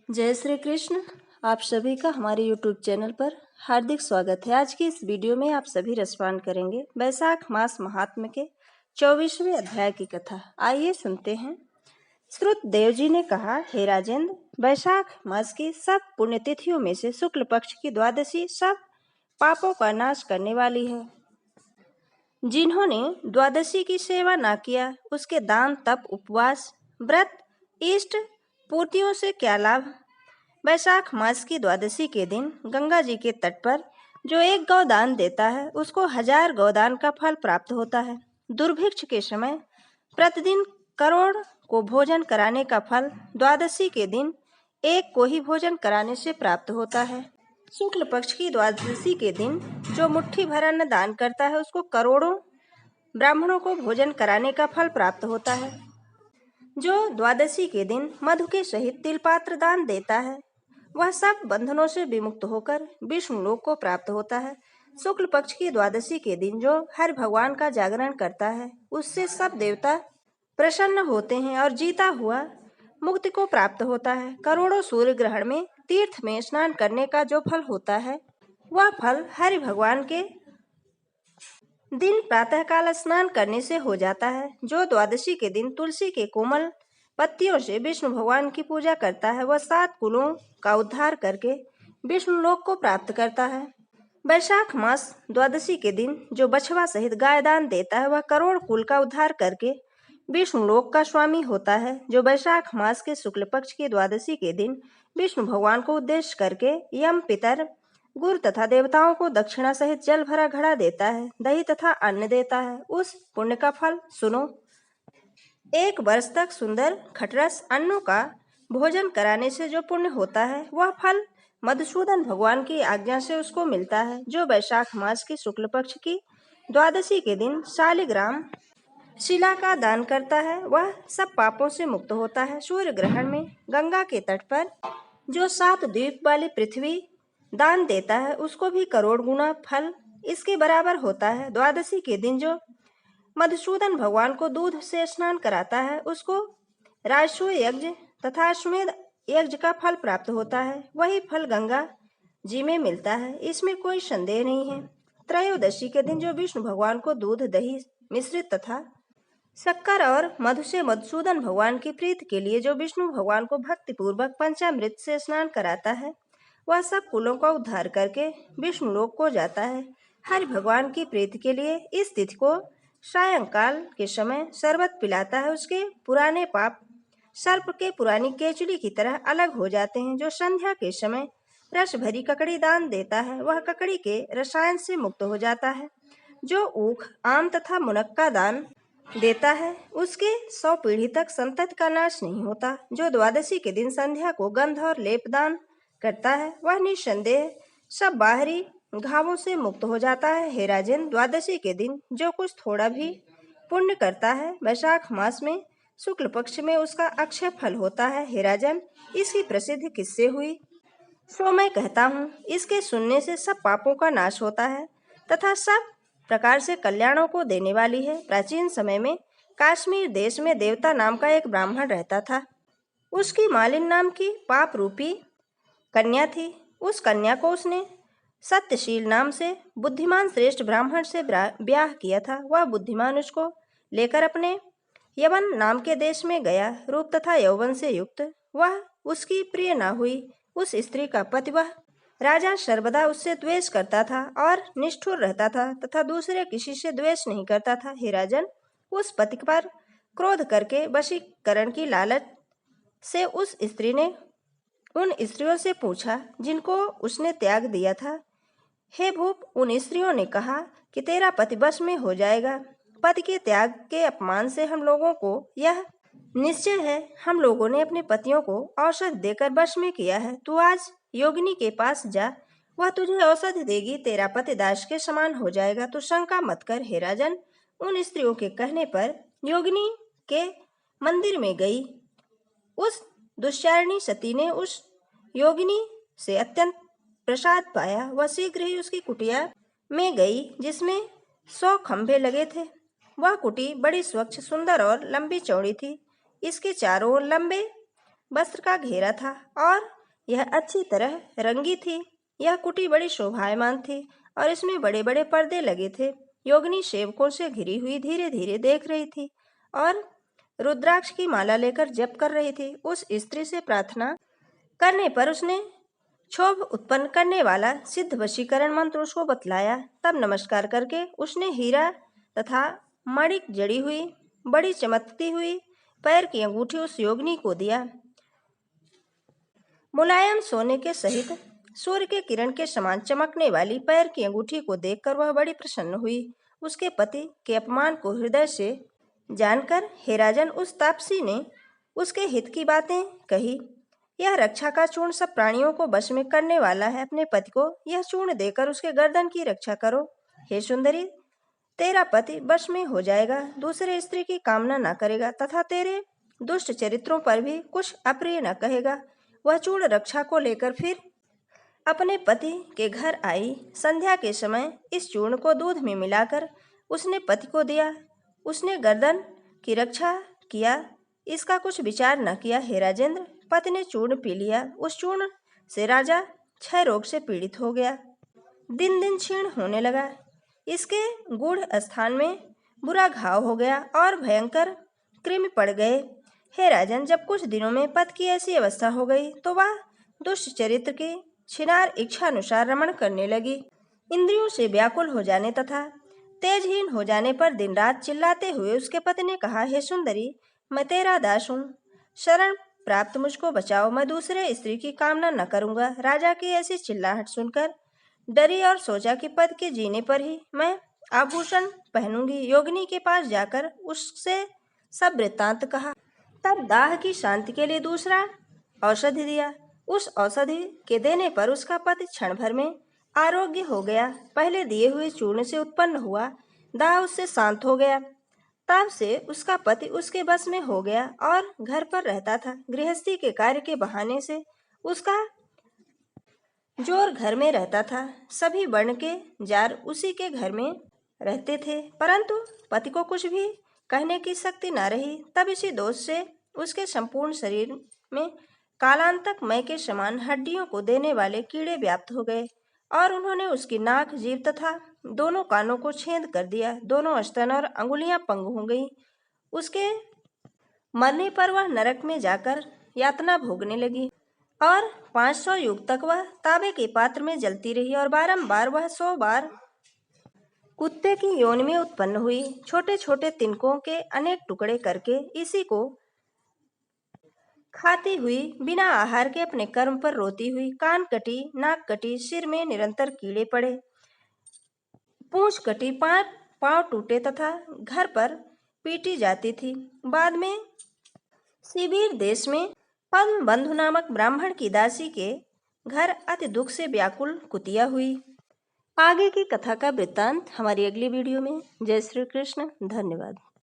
जय श्री कृष्ण। आप सभी का हमारे YouTube चैनल पर हार्दिक स्वागत है। आज की इस वीडियो में आप सभी रसपान करेंगे वैशाख मास महात्म्य के 24वें अध्याय की कथा। आइए सुनते हैं। श्रुत देव जी ने कहा, हे राजेंद्र, वैशाख मास की सब पुण्यतिथियों में से शुक्ल पक्ष की द्वादशी सब पापों का नाश करने वाली है। जिन्होंने द्वादशी की सेवा न किया उसके दान, तप, उपवास, व्रत, इष्ट पूर्तियों से क्या लाभ। वैशाख मास की द्वादशी के दिन गंगा जी के तट पर जो एक गौदान देता है उसको 1000 गौदान का फल प्राप्त होता है। दुर्भिक्ष के समय प्रतिदिन करोड़ को भोजन कराने का फल द्वादशी के दिन एक को ही भोजन कराने से प्राप्त होता है। शुक्ल पक्ष की द्वादशी के दिन जो मुट्ठी भर अन्न दान करता है उसको करोड़ों ब्राह्मणों को भोजन कराने का फल प्राप्त होता है। जो द्वादशी के दिन मधु के सहित तिलपात्र दान देता है वह सब बंधनों से विमुक्त होकर विष्णु लोक को प्राप्त होता है। शुक्ल पक्ष की द्वादशी के दिन जो हरि भगवान का जागरण करता है उससे सब देवता प्रसन्न होते हैं और जीता हुआ मुक्ति को प्राप्त होता है। करोड़ों सूर्य ग्रहण में तीर्थ में स्नान करने का जो फल होता है वह फल हरि भगवान के दिन प्रातःकाल स्नान करने से हो जाता है। जो द्वादशी के दिन तुलसी के कोमल पत्तियों से विष्णु भगवान की पूजा करता है वह 7 कुलों का उद्धार करके विष्णु लोक को प्राप्त करता है। वैशाख मास द्वादशी के दिन जो बछवा सहित गाय दान देता है वह करोड़ कुल का उद्धार करके विष्णु लोक का स्वामी होता है। जो वैशाख मास के शुक्ल पक्ष की द्वादशी के दिन विष्णु भगवान को उद्देश्य करके यम, पितर, गुरु तथा देवताओं को दक्षिणा सहित जल भरा घड़ा देता है, दही तथा अन्न देता है, उस पुण्य का फल सुनो। 1 वर्ष तक सुंदर खटरस अन्नों का भोजन कराने से जो पुण्य होता है वह फल मधुसूदन भगवान की आज्ञा से उसको मिलता है। जो वैशाख मास की शुक्ल पक्ष की द्वादशी के दिन शालिग्राम शिला का दान करता है वह सब पापों से मुक्त होता है। सूर्य ग्रहण में गंगा के तट पर जो 7 द्वीप वाली पृथ्वी दान देता है उसको भी करोड़ गुना फल इसके बराबर होता है। द्वादशी के दिन जो मधुसूदन भगवान को दूध से स्नान कराता है उसको राजसूय यज्ञ तथा अश्वमेध यज्ञ का फल प्राप्त होता है। वही फल गंगा जी में मिलता है, इसमें कोई संदेह नहीं है। त्रयोदशी के दिन जो विष्णु भगवान को दूध, दही मिश्रित तथा शक्कर और मधु से मधुसूदन भगवान की प्रीति के लिए जो विष्णु भगवान को भक्ति पूर्वक पंचामृत से स्नान कराता है वह सब कुलों का उद्धार करके विष्णु लोक को जाता है। हरि भगवान की प्रीति के लिए इस तिथि को सायंकाल के समय शरबत पिलाता है उसके पुराने पाप सर्प के पुरानी केचुली की तरह अलग हो जाते हैं। जो संध्या के समय रस भरी ककड़ी दान देता है वह ककड़ी के रसायन से मुक्त हो जाता है। जो ऊख, आम तथा मुनक्का दान देता है उसके 100 पीढ़ी तक संतति का नाश नहीं होता। जो द्वादशी के दिन संध्या को गंध और लेप दान करता है वह निस्संदेह सब बाहरी घावों से मुक्त हो जाता है। हे राजन, द्वादशी के दिन जो कुछ थोड़ा भी पुण्य करता है वैशाख मास में शुक्ल पक्ष में उसका अक्षय फल होता है। हे राजन, इसकी प्रसिद्धि किससे हुई सो मैं कहता हूँ। इसके सुनने से सब पापों का नाश होता है तथा सब प्रकार से कल्याणों को देने वाली है। प्राचीन समय में काश्मीर देश में देवता नाम का एक ब्राह्मण रहता था। उसकी मालिन नाम की पाप रूपी कन्या थी। उस कन्या को उसने सत्यशील नाम से बुद्धिमान श्रेष्ठ ब्राह्मण से ब्याह किया था। वह बुद्धिमान उसको लेकर अपने यवन नाम के देश में गया। रूप तथा यौवन से युक्त वह उसकी प्रिय न हुई। उस स्त्री का पति वह राजा सर्वदा उससे द्वेष करता था और निष्ठुर रहता था तथा दूसरे किसी से द्वेष नहीं करता था। हे राजन, उस पति पर क्रोध करके वशीकरण की लालच से उस स्त्री ने उन स्त्रियों से पूछा जिनको उसने त्याग दिया था। हे भूप, उन स्त्रियों ने कहा कि तेरा पति वश में हो जाएगा। पति के त्याग के अपमान से हम लोगों को यह निश्चय है, हम लोगों ने अपने पतियों को औषध देकर वश में किया है। तू आज योगिनी के पास जा, वह तुझे औषधि देगी, तेरा पति दास के समान हो जाएगा। तो शंका मत कर। हे राजन, उन स्त्रियों के कहने पर योगिनी के मंदिर में गई। उस दुष्चारिणी सती ने उस योगिनी से अत्यंत प्रसाद पाया। वह शीघ्र ही उसकी कुटिया में गई जिसमें 100 खंभे लगे थे। वह कुटी बड़ी स्वच्छ, सुंदर और लंबी चौड़ी थी। इसके चारों ओर लंबे वस्त्र का घेरा था और यह अच्छी तरह रंगी थी। यह कुटी बड़ी शोभायमान थी और इसमें बड़े बड़े पर्दे लगे थे। योगिनी सेवकों से घिरी हुई धीरे धीरे देख रही थी और रुद्राक्ष की माला लेकर जप कर रही थी। उस स्त्री से प्रार्थना करने पर उसने क्षोभ उत्पन्न करने वाला सिद्ध वशीकरण मंत्र उसको बतलाया। तब नमस्कार करके उसने हीरा तथा मणिक जड़ी हुई बड़ी चमकती हुई पैर की अंगूठी उस योगिनी को दिया। मुलायम सोने के सहित सूर्य के किरण के समान चमकने वाली पैर की अंगूठी को देखकर वह बड़ी प्रसन्न हुई। उसके पति के अपमान को हृदय से जानकर हे राजन, उस तापसी ने उसके हित की बातें कही। यह रक्षा का चूर्ण सब प्राणियों को वश में करने वाला है। अपने पति को यह चूर्ण देकर उसके गर्दन की रक्षा करो। हे सुंदरी, तेरा पति वश में हो जाएगा, दूसरे स्त्री की कामना न करेगा तथा तेरे दुष्ट चरित्रों पर भी कुछ अप्रिय न कहेगा। वह चूर्ण रक्षा को लेकर फिर अपने पति के घर आई। संध्या के समय इस चूर्ण को दूध में मिलाकर उसने पति को दिया। उसने गर्दन की रक्षा किया, इसका कुछ विचार न किया। हे राजेंद्र, पति ने चूर्ण पी लिया। उस चूर्ण से राजा क्षय रोग से पीड़ित हो गया, दिन दिन क्षीण होने लगा। इसके गूढ़ स्थान में बुरा घाव हो गया और भयंकर कृमि पड़ गए। हे राजन, जब कुछ दिनों में पति की ऐसी अवस्था हो गई तो वह दुष्ट चरित्र की छिनार इच्छा अनुसार रमण करने लगी। इंद्रियों से व्याकुल हो जाने तथा तेजहीन हो जाने पर दिन रात चिल्लाते हुए उसके पति ने कहा, हे सुंदरी, मैं तेरा दास हूँ, शरण प्राप्त मुझको बचाओ, मैं दूसरे स्त्री की कामना न करूंगा। राजा की ऐसी चिल्लाहट सुनकर डरी और सोचा कि पति के जीने पर ही मैं आभूषण पहनूंगी। योगिनी के पास जाकर उससे सब वृत्तांत कहा। तब दाह की शांति के लिए दूसरा औषधि दिया। उस औषधि के देने पर उसका पति क्षण भर में आरोग्य हो गया। पहले दिए हुए चूर्ण से उत्पन्न हुआ दाह उससे शांत हो गया। तब से उसका पति उसके बस में हो गया और घर पर रहता था। गृहस्थी के कार्य के बहाने से उसका जोर घर में रहता था। सभी वर्ण के जार उसी के घर में रहते थे, परंतु पति को कुछ भी कहने की शक्ति न रही। तब इसी दोष से उसके संपूर्ण शरीर में कालांतक मय के समान हड्डियों को देने वाले कीड़े व्याप्त हो गए और उन्होंने उसकी नाक, जीभ तथा दोनों कानों को छेद कर दिया। दोनों स्तन और अंगुलियां पंगु हो गई। उसके मरने पर वह नरक में जाकर यातना भोगने लगी और 500 युग तक वह तांबे के पात्र में जलती रही और बारंबार वह 100 बार कुत्ते की योनि में उत्पन्न हुई। छोटे छोटे तिनकों के अनेक टुकड़े करके इसी को खाती हुई, बिना आहार के अपने कर्म पर रोती हुई, कान कटी, नाक कटी, सिर में निरंतर कीड़े पड़े, पूंछ कटी, पांव टूटे तथा घर पर पीटी जाती थी। बाद में शिबिर देश में पद्म बंधु नामक ब्राह्मण की दासी के घर अति दुख से व्याकुल कुतिया हुई। आगे की कथा का वृत्तांत हमारी अगली वीडियो में। जय श्री कृष्ण। धन्यवाद।